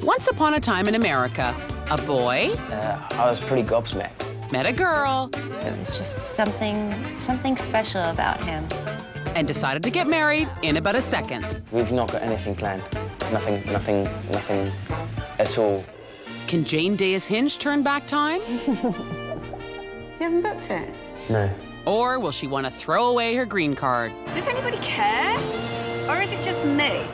Once upon a time in America, a boy I was pretty gobsmacked. met a girl It was just something special about him. and decided to get married in about a second. We've not got anything planned. Nothing at all. Can Jane Dayus Hinch turn back time? You haven't booked it? No. Or will she want to throw away her green card? Does anybody care? Or is it just me?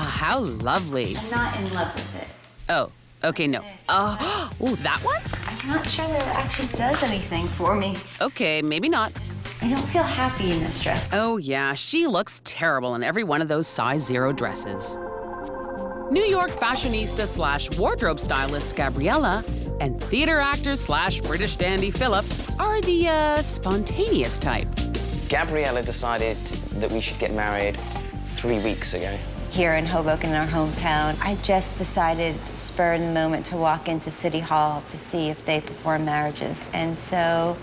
How lovely. I'm not in love with it. Oh, okay, no. Oh, that one? I'm not sure that it actually does anything for me. Okay, maybe not. I don't feel happy in this dress. Oh, yeah, she looks terrible in every one of those size 0 dresses. New York fashionista slash wardrobe stylist Gabriela and theater actor slash British dandy Philip are the spontaneous type. Gabriela decided that we should get married 3 weeks ago. Here in Hoboken, in our hometown, I just decided, spur of the moment, to walk into City Hall to see if they perform marriages. And so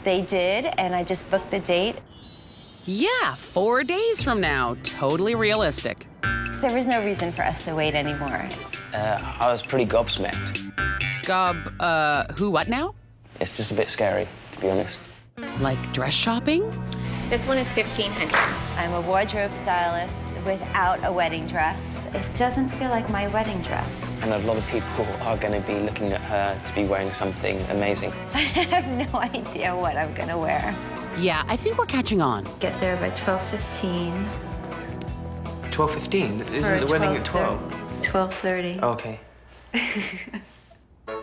they did, and I just booked the date. Yeah, 4 days from now. Totally realistic. There was no reason for us to wait anymore. I was pretty gobsmacked. Who, what now? It's just a bit scary, to be honest. Like dress shopping? This one is $1,500. I'm a wardrobe stylist without a wedding dress. It doesn't feel like my wedding dress. And a lot of people are going to be looking at her to be wearing something amazing. So I have no idea what I'm gonna wear. Yeah, I think we're catching on. Get there by 12:15. 12:15? Isn't the wedding at 12? 12:30. Oh, okay.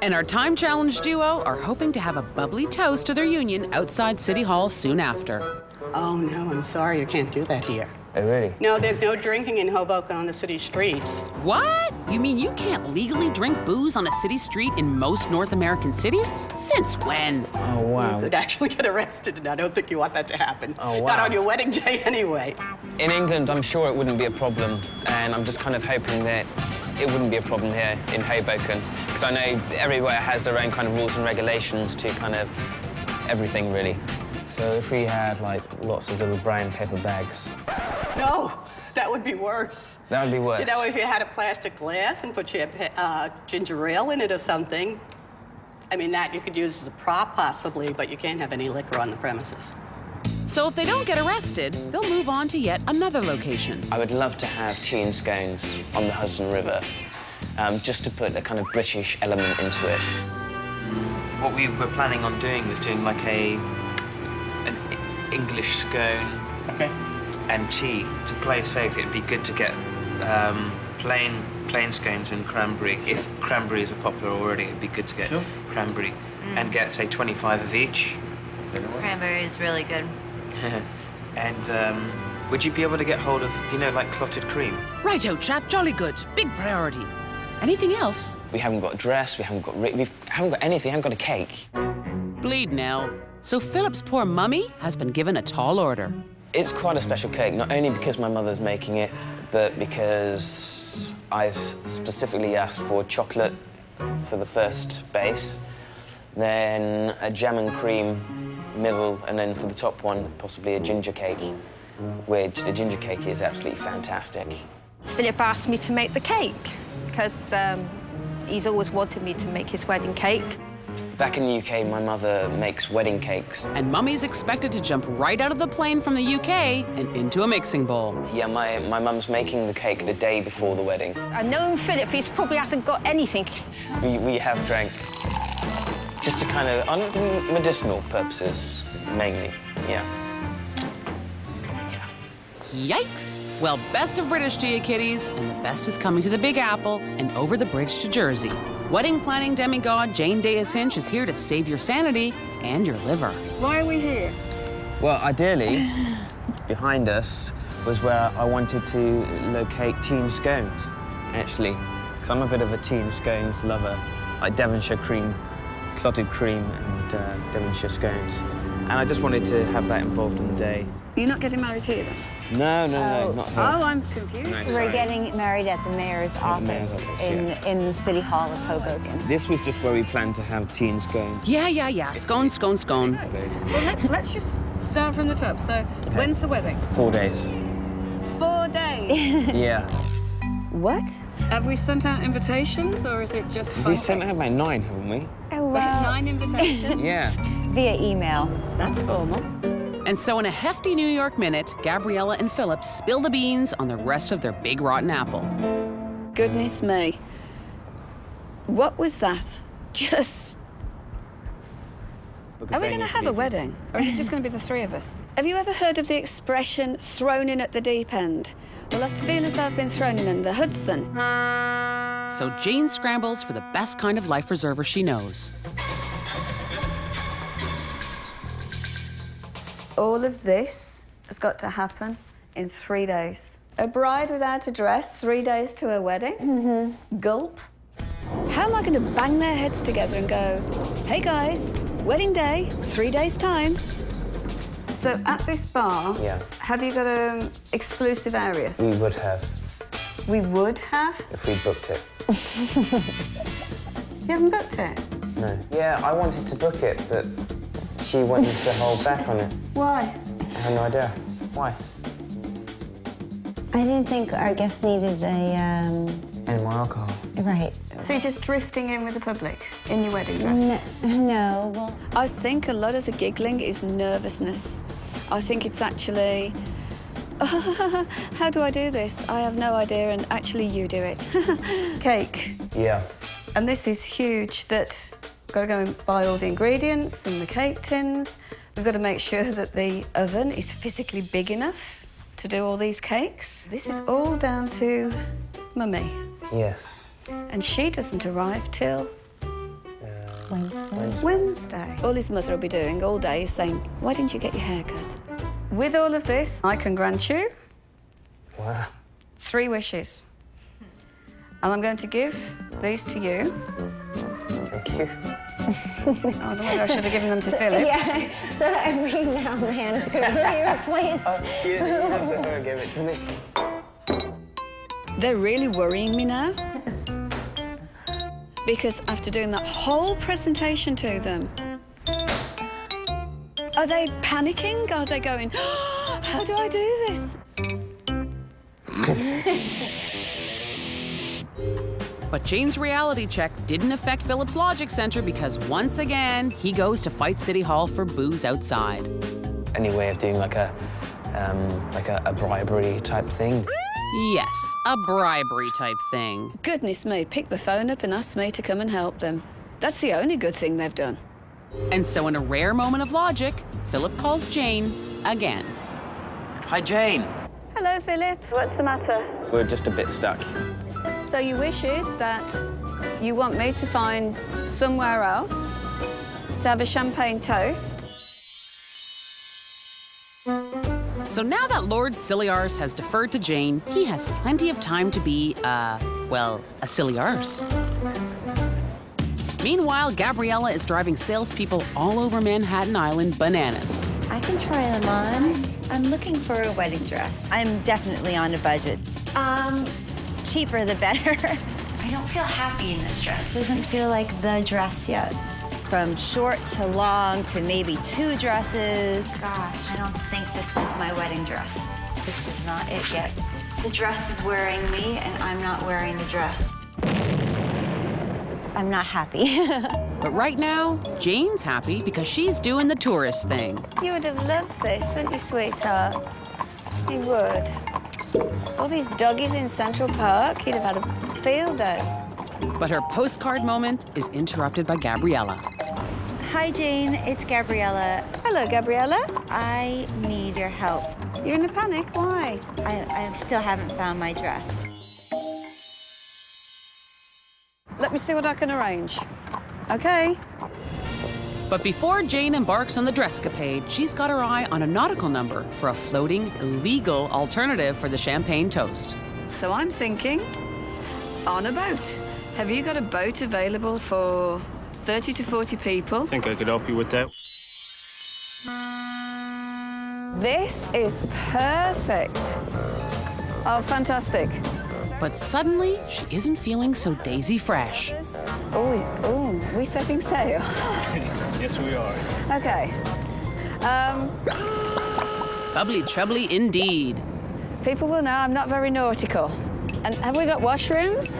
And our time-challenged duo are hoping to have a bubbly toast to their union outside City Hall soon after. Oh, no, I'm sorry, you can't do that here. Oh, really? No, there's no drinking in Hoboken on the city streets. What? You mean you can't legally drink booze on a city street in most North American cities? Since when? Oh, You wow. could actually get arrested, and I don't think you want that to happen. Oh, Not wow. on your wedding day, anyway. In England, I'm sure it wouldn't be a problem, and I'm just kind of hoping that it wouldn't be a problem here in Hoboken, because I know everywhere has their own kind of rules and regulations to kind of everything, really. So if we had, like, lots of little brown paper bags... No, that would be worse. That would be worse. You know, if you had a plastic glass and put your ginger ale in it or something, I mean, that you could use as a prop, possibly, but you can't have any liquor on the premises. So if they don't get arrested, they'll move on to yet another location. I would love to have tea and scones on the Hudson River, just to put a kind of British element into it. What we were planning on doing was doing like an English scone and tea. To play safe, it'd be good to get plain scones and cranberry. If cranberries are popular already, it'd be good to get cranberry and get, say, 25 of each. Cranberry is really good. And would you be able to get hold of, do you know, like clotted cream? Righto, chap, jolly good. Big priority. Anything else? We haven't got a dress, we haven't got anything, we haven't got a cake. Bleed, Nell. So Philip's poor mummy has been given a tall order. It's quite a special cake, not only because my mother's making it, but because I've specifically asked for chocolate for the first base, then a jam and cream middle, and then for the top one, possibly a ginger cake, which the ginger cake is absolutely fantastic. Philip asked me to make the cake because he's always wanted me to make his wedding cake. Back in the UK, my mother makes wedding cakes. And mummy's expected to jump right out of the plane from the UK and into a mixing bowl. Yeah, my mum's making the cake the day before the wedding. I know Philip, he probably hasn't got anything. We have drank just to kind of, on medicinal purposes, mainly, yeah. Yikes! Well, best of British to you, kiddies, and the best is coming to the Big Apple and over the bridge to Jersey. Wedding planning demigod Jane Dayus Hinch is here to save your sanity and your liver. Why are we here? Well, ideally, behind us was where I wanted to locate tea and scones, actually, because I'm a bit of a tea and scones lover, like Devonshire cream, clotted cream, and Devonshire scones. And I just wanted to have that involved in the day. You're not getting married here, then? No, not her. Oh, I'm confused. No, We're getting married at the mayor's office in City Hall of Hoboken. This was just where we planned to have tea and scones. Yeah. Scone. Well, let's just start from the top. So, when's the wedding? 4 days. 4 days. Yeah. What? Have we sent out invitations, or is it just by We sent out text? about 9, haven't we? Oh, well, 9 invitations? Yeah. via email. That's formal. And so in a hefty New York minute, Gabriela and Philip spill the beans on the rest of their big rotten apple. Goodness me. What was that? Just... Are we going to have a wedding? Or is it just going to be the 3 of us? Have you ever heard of the expression, thrown in at the deep end? Well, I feel as though I've been thrown in the Hudson. So Jane scrambles for the best kind of life preserver she knows. All of this has got to happen in 3 days. A bride without a dress, 3 days to her wedding? Mm-hmm. Gulp. How am I going to bang their heads together and go, hey guys, wedding day, 3 days' time? So at this bar, have you got an exclusive area? We would have. We would have? If we booked it. You haven't booked it? No. Yeah, I wanted to book it, but she wanted to hold back on it. Why? I have no idea. Why? I didn't think our guests needed Any more alcohol? Right. So you're just drifting in with the public in your wedding dress? No, well... I think a lot of the giggling is nervousness. I think it's actually, how do I do this? I have no idea, and actually you do it. Cake. Yeah. And this is huge, that got to go and buy all the ingredients and the cake tins. We've got to make sure that the oven is physically big enough to do all these cakes. This is all down to Mummy. Yes. And she doesn't arrive till Wednesday. All his mother will be doing all day is saying, why didn't you get your hair cut? With all of this, I can grant you 3 wishes. And I'm going to give these to you. Thank you. Oh, maybe I should have given them to Philip. Yeah, so every now and then it's going to be replaced. You have to her give it to me. They're really worrying me now. Because after doing that whole presentation to them, are they panicking? Are they going, oh, how do I do this? But Jane's reality check didn't affect Philip's logic center because once again, he goes to fight City Hall for booze outside. Any way of doing like a bribery type thing? Yes, a bribery type thing. Goodness me, pick the phone up and ask me to come and help them. That's the only good thing they've done. And so in a rare moment of logic, Philip calls Jane again. Hi, Jane. Hello, Philip. What's the matter? We're just a bit stuck. So your wish is that you want me to find somewhere else to have a champagne toast? So now that Lord Silly Arse has deferred to Jane, he has plenty of time to be, well, a silly arse. Meanwhile, Gabriela is driving salespeople all over Manhattan Island bananas. I can try them on. I'm looking for a wedding dress. I'm definitely on a budget. Cheaper the better. I don't feel happy in this dress. Doesn't feel like the dress yet. From short to long to maybe 2 dresses. Gosh, I don't think this one's my wedding dress. This is not it yet. The dress is wearing me and I'm not wearing the dress. I'm not happy. But right now, Jane's happy because she's doing the tourist thing. You would have loved this, wouldn't you, sweetheart? You would. All these doggies in Central Park, you'd have had a field day. But her postcard moment is interrupted by Gabriela. Hi, Jane. It's Gabriela. Hello, Gabriela. I need your help. You're in a panic, why? I still haven't found my dress. Let me see what I can arrange. Okay? But before Jane embarks on the dresscapade, she's got her eye on a nautical number for a floating, legal alternative for the champagne toast. So I'm thinking, on a boat. Have you got a boat available for 30 to 40 people? I think I could help you with that. This is perfect. Oh, fantastic. But suddenly, she isn't feeling so daisy fresh. Oh, we setting sail? Yes, we are. Okay. Bubbly trebly indeed. People will know I'm not very nautical. And have we got washrooms?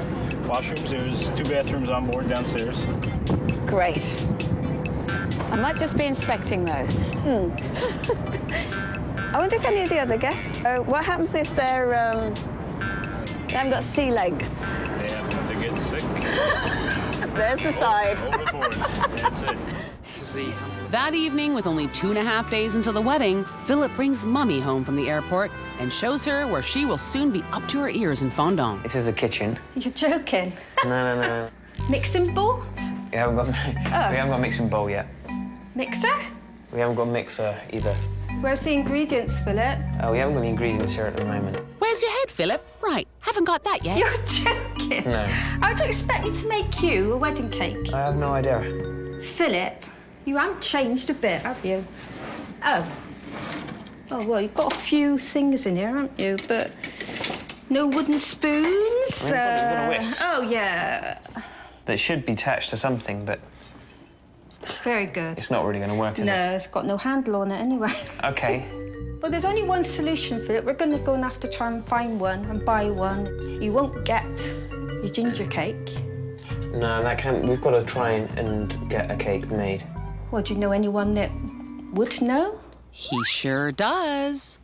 Washrooms, there's 2 bathrooms on board downstairs. Great. I might just be inspecting those. I wonder if any of the other guests, what happens if they haven't got sea legs? Yeah, if they get sick. There's the side. Overboard. That's it. That evening, with only 2.5 days until the wedding, Philip brings Mummy home from the airport and shows her where she will soon be up to her ears in fondant. This is the kitchen. You're joking. No. Mixing bowl? We haven't got a mixing bowl yet. Mixer? We haven't got a mixer either. Where's the ingredients, Philip? Oh, we haven't got the ingredients here at the moment. Where's your head, Philip? Right, haven't got that yet. You're joking. No. How do you expect me to make you a wedding cake? I have no idea. Philip, you haven't changed a bit, have you? Oh. Oh, well, you've got a few things in here, haven't you? But no wooden spoons. We've got a little whisk. Oh, yeah. That should be attached to something, but Very good. it's not really going to work, is No, it? it's got no handle on it anyway. Okay. Well, there's only one solution, Philip. We're going to go and have to try and find one and buy one. You won't get your ginger cake. No, that can't. We've got to try and get a cake made. Well, do you know anyone that would know? He sure does.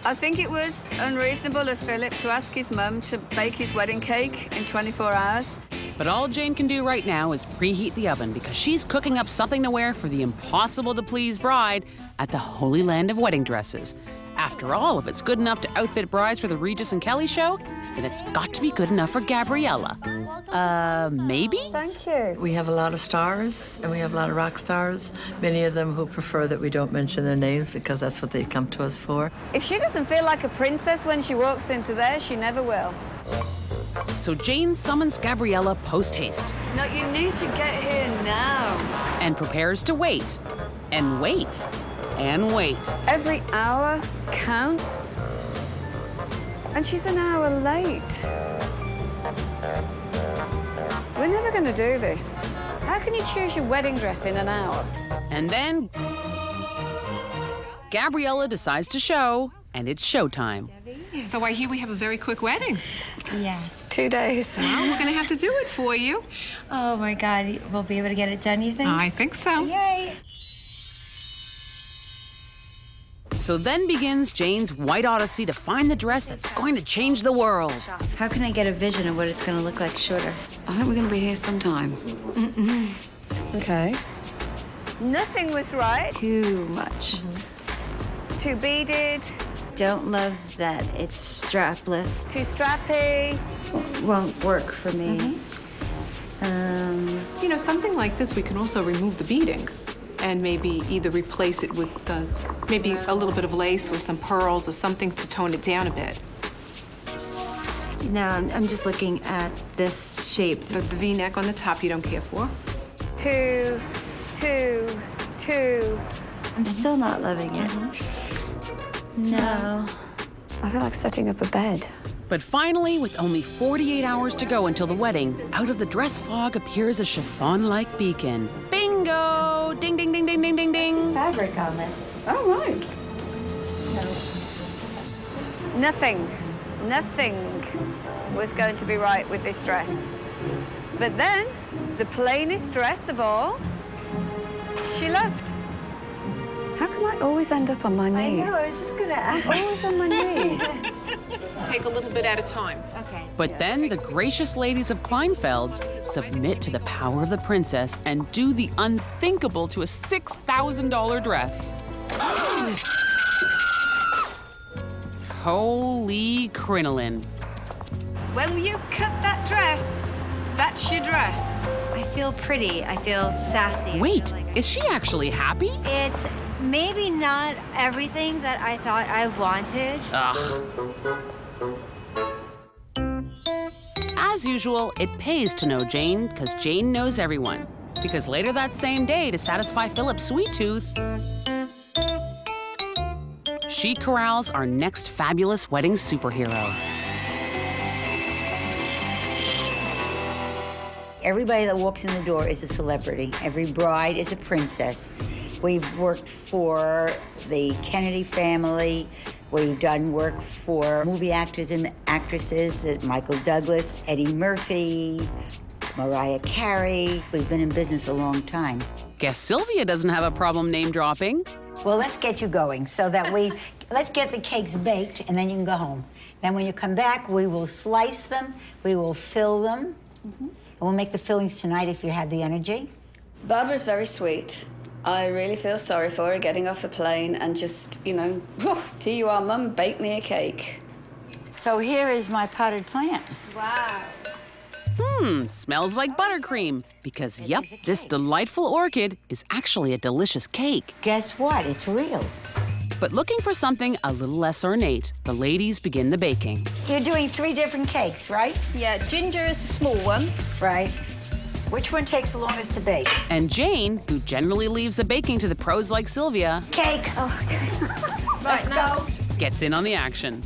I think it was unreasonable of Philip to ask his mum to bake his wedding cake in 24 hours. But all Jane can do right now is preheat the oven because she's cooking up something to wear for the impossible-to-please bride at the Holy Land of Wedding Dresses. After all, if it's good enough to outfit brides for the Regis and Kelly show, then it's got to be good enough for Gabriela. Maybe? Thank you. We have a lot of stars and we have a lot of rock stars, many of them who prefer that we don't mention their names because that's what they come to us for. If she doesn't feel like a princess when she walks into there, she never will. So Jane summons Gabriela post-haste No, you need to get here now. and prepares to wait and wait and wait. Every hour counts. And she's an hour late. We're never going to do this. How can you choose your wedding dress in an hour? And then Gabriela decides to show, and it's showtime. So I hear we have a very quick wedding. Yes. 2 days. Well, we're going to have to do it for you. Oh, my God. We'll be able to get it done, you think? I think so. Yay. So then begins Jane's white odyssey to find the dress that's going to change the world. How can I get a vision of what it's going to look like shorter? I think we're going to be here sometime. Okay. Nothing was right. Too much. Too beaded. Don't love that it's strapless. Too strappy. Won't work for me. You know, something like this, we can also remove the beading and maybe either replace it with maybe a little bit of lace or some pearls or something to tone it down a bit. No, I'm just looking at this shape. The V-neck on the top you don't care for. Too. I'm still not loving it. No. I feel like setting up a bed. But finally, with only 48 hours to go until the wedding, out of the dress fog appears a chiffon-like beacon. Bingo! Ding, ding, ding, ding, ding, ding, ding. Fabric on this. Oh, right. Nothing was going to be right with this dress. But then, the plainest dress of all, she loved. How come I always end up on my knees? I know, I was just gonna ask. Always on my knees. Take a little bit at a time. Okay. But then the gracious ladies of Kleinfeld's submit to the power of the princess and do the unthinkable to a $6,000 dress. Holy crinoline. When you cut that dress, that's your dress. I feel pretty. I feel sassy. Wait, is she actually happy? It's maybe not everything that I thought I wanted. Ugh. As usual, it pays to know Jane, because Jane knows everyone. Because later that same day, to satisfy Philip's sweet tooth, she corrals our next fabulous wedding superhero. Everybody that walks in the door is a celebrity. Every bride is a princess. We've worked for the Kennedy family. We've done work for movie actors and actresses, Michael Douglas, Eddie Murphy, Mariah Carey. We've been in business a long time. Guess Sylvia doesn't have a problem name dropping. Well, let's get you going so that let's get the cakes baked and then you can go home. Then when you come back, we will slice them, we will fill them, and we'll make the fillings tonight if you have the energy. Barbara's very sweet. I really feel sorry for her getting off a plane and just, you know, here you are, Mum, bake me a cake. So here is my potted plant. Wow. Smells like buttercream. Because, yep, this delightful orchid is actually a delicious cake. Guess what? It's real. But looking for something a little less ornate, the ladies begin the baking. You're doing 3 different cakes, right? Yeah, ginger is a small one. Right. Which one takes the longest to bake? And Jane, who generally leaves the baking to the pros like Sylvia, Cake. Oh, good. Right, now. gets in on the action.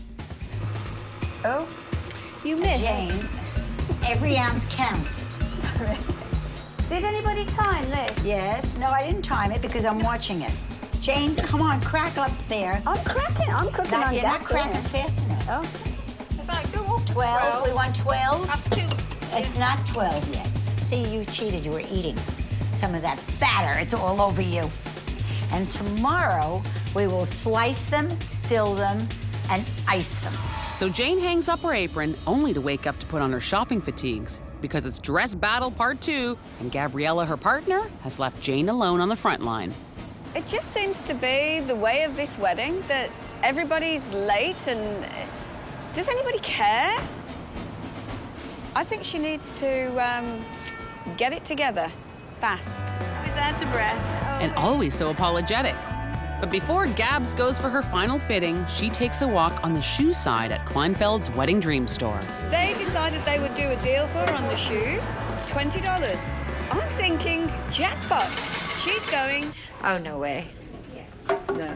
Oh, You missed. Jane, every ounce counts. sorry. Did anybody time, Liz? Yes. No, I didn't time it because I'm watching it. Jane, come on, crackle up there. I'm cracking. I'm cooking on You're not gas. cracking fast enough. Oh. It's like, go off. 12. We want 12. That's 2. It's not 12 yet. See, you cheated. You were eating some of that batter. It's all over you. And tomorrow, we will slice them, fill them, and ice them. So Jane hangs up her apron, only to wake up to put on her shopping fatigues. Because it's dress battle part 2, and Gabriela, her partner, has left Jane alone on the front line. It just seems to be the way of this wedding that everybody's late and... Does anybody care? I think she needs to get it together fast. Always out of breath. And always so apologetic. But before Gabs goes for her final fitting, she takes a walk on the shoe side at Kleinfeld's Wedding Dream store. They decided they would do a deal for her on the shoes. $20. I'm thinking, jackpot. She's going. Oh, no way. No.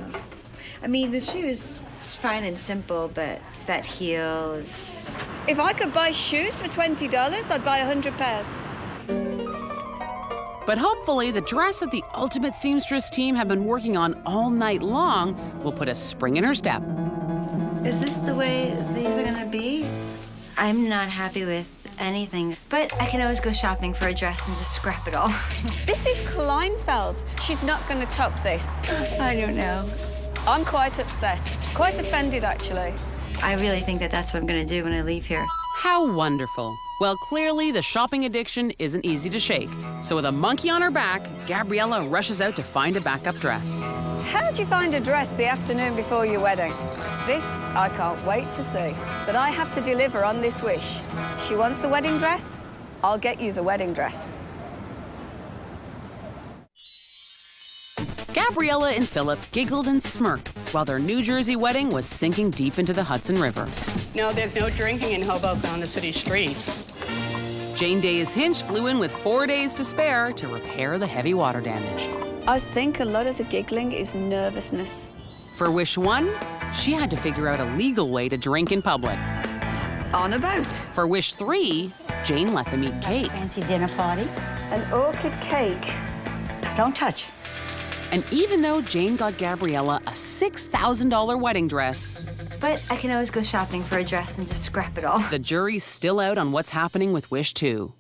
I mean, the shoe is fine and simple, but that heel is... If I could buy shoes for $20, I'd buy 100 pairs. But hopefully, the dress that the ultimate seamstress team have been working on all night long will put a spring in her step. Is this the way these are gonna be? I'm not happy with anything, but I can always go shopping for a dress and just scrap it all. This is Kleinfeld's. She's not going to top this. I don't know. I'm quite upset. Quite offended, actually. I really think that that's what I'm gonna do when I leave here. How wonderful. Well, clearly, the shopping addiction isn't easy to shake. So with a monkey on her back, Gabriela rushes out to find a backup dress. How'd you find a dress the afternoon before your wedding? This, I can't wait to see. But I have to deliver on this wish. She wants the wedding dress, I'll get you the wedding dress. Gabriela and Philip giggled and smirked while their New Jersey wedding was sinking deep into the Hudson River. No, there's no drinking in Hoboken on the city streets. Jane Dayus Hinch flew in with 4 days to spare to repair the heavy water damage. I think a lot of the giggling is nervousness. For wish 1, she had to figure out a legal way to drink in public. On a boat. For wish 3, Jane let them eat cake. Fancy dinner party. An orchid cake. Don't touch. And even though Jane got Gabriela a $6,000 wedding dress, But I can always go shopping for a dress and just scrap it all. the jury's still out on what's happening with wish 2.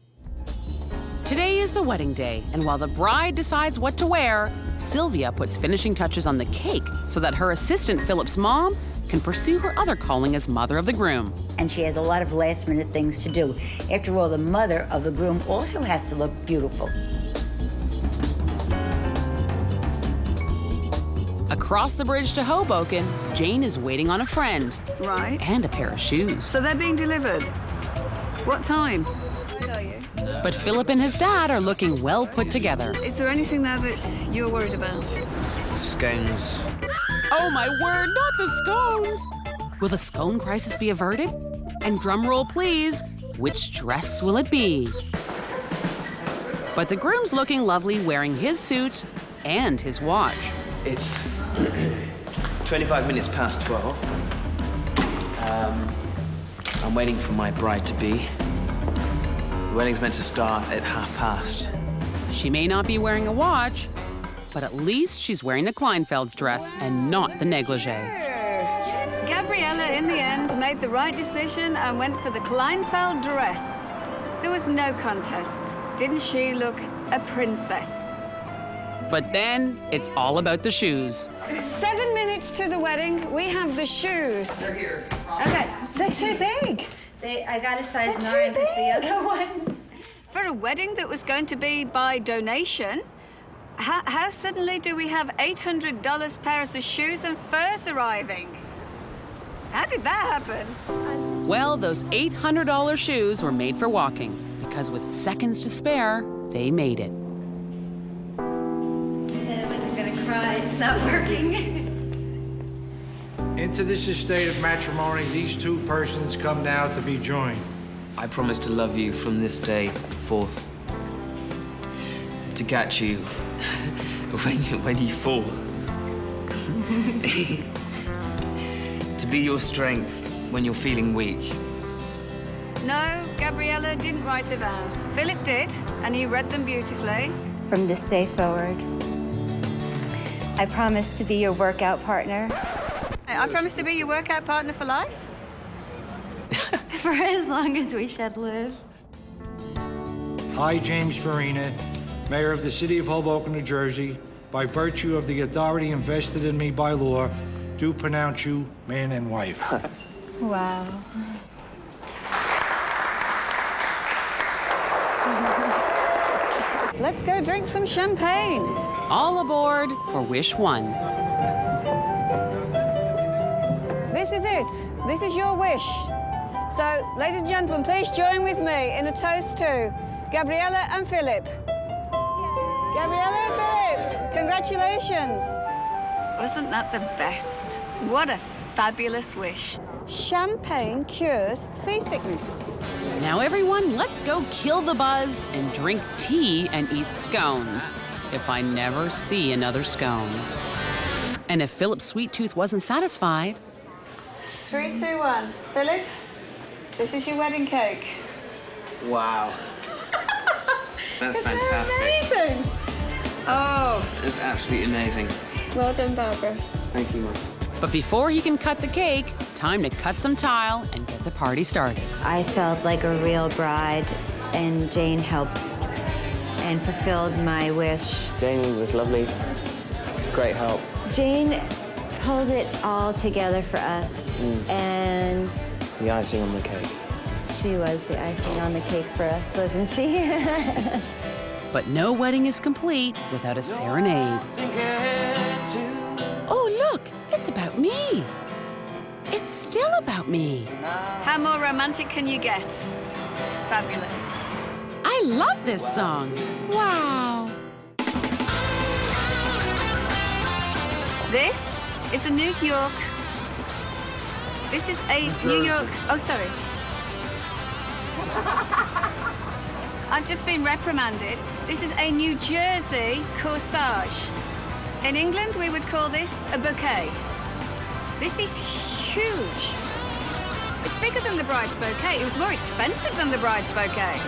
Today is the wedding day, and while the bride decides what to wear, Sylvia puts finishing touches on the cake so that her assistant, Philip's mom, can pursue her other calling as mother of the groom. And she has a lot of last-minute things to do. After all, the mother of the groom also has to look beautiful. Across the bridge to Hoboken, Jane is waiting on a friend. Right. And a pair of shoes. So they're being delivered. What time? Where are you? But Philip and his dad are looking well put together. Is there anything there that you're worried about? Scones. Oh my word, not the scones! Will the scone crisis be averted? And drum roll please, which dress will it be? But But the groom's looking lovely wearing his suit and his watch. It's 25 minutes past 12. I'm waiting for my bride-to-be. The wedding's meant to start at past. She may not be wearing a watch, but at least she's wearing the Kleinfeld's dress and not the negligee. Gabriela, in the end, made the right decision and went for the Kleinfeld dress. There was no contest. Didn't she look a princess? But then it's all about the shoes. 7 minutes to the wedding. We have the shoes. They're here. Okay, they're too big. I got a size 9 with the other ones. For a wedding that was going to be by donation, how suddenly do we have $800 pairs of shoes and furs arriving? How did that happen? Well, those $800 shoes were made for walking, because with seconds to spare, they made it. I said I wasn't gonna cry. It's not working. Into this estate of matrimony, these two persons come now to be joined. I promise to love you from this day forth. To catch you when you fall. To be your strength when you're feeling weak. No, Gabriela didn't write her vows. Philip did, and he read them beautifully. From this day forward, I promise to be your workout partner. I promise to be your workout partner for life. For as long as we shall live. I, James Farina, Mayor of the City of Hoboken, New Jersey, by virtue of the authority invested in me by law, do pronounce you man and wife. Wow. Let's go drink some champagne. All aboard for Wish 1. This is it. This is your wish. So, ladies and gentlemen, please join with me in a toast to Gabriela and Philip. Gabriela and Philip, congratulations. Wasn't that the best? What a fabulous wish. Champagne cures seasickness. Now everyone, let's go kill the buzz and drink tea and eat scones, if I never see another scone. And if Philip's sweet tooth wasn't satisfied... 3, 2, 1. Philip, this is your wedding cake. Wow. That's Isn't fantastic. that amazing? Oh. That's absolutely amazing. Well done, Barbara. Thank you, Mum. But before he can cut the cake, time to cut some tile and get the party started. I felt like a real bride, and Jane helped and fulfilled my wish. Jamie was lovely. Great help. Jane pulled it all together for us, and... The icing on the cake. She was the icing on the cake for us, wasn't she? But no wedding is complete without a serenade. Oh, look, it's about me. It's still about me. How more romantic can you get? It's fabulous. I love this song. Wow. This is a New York. This is a New York. Oh, sorry. I've just been reprimanded. This is a New Jersey corsage. In England, we would call this a bouquet. This is huge. It's bigger than the bride's bouquet. It was more expensive than the bride's bouquet.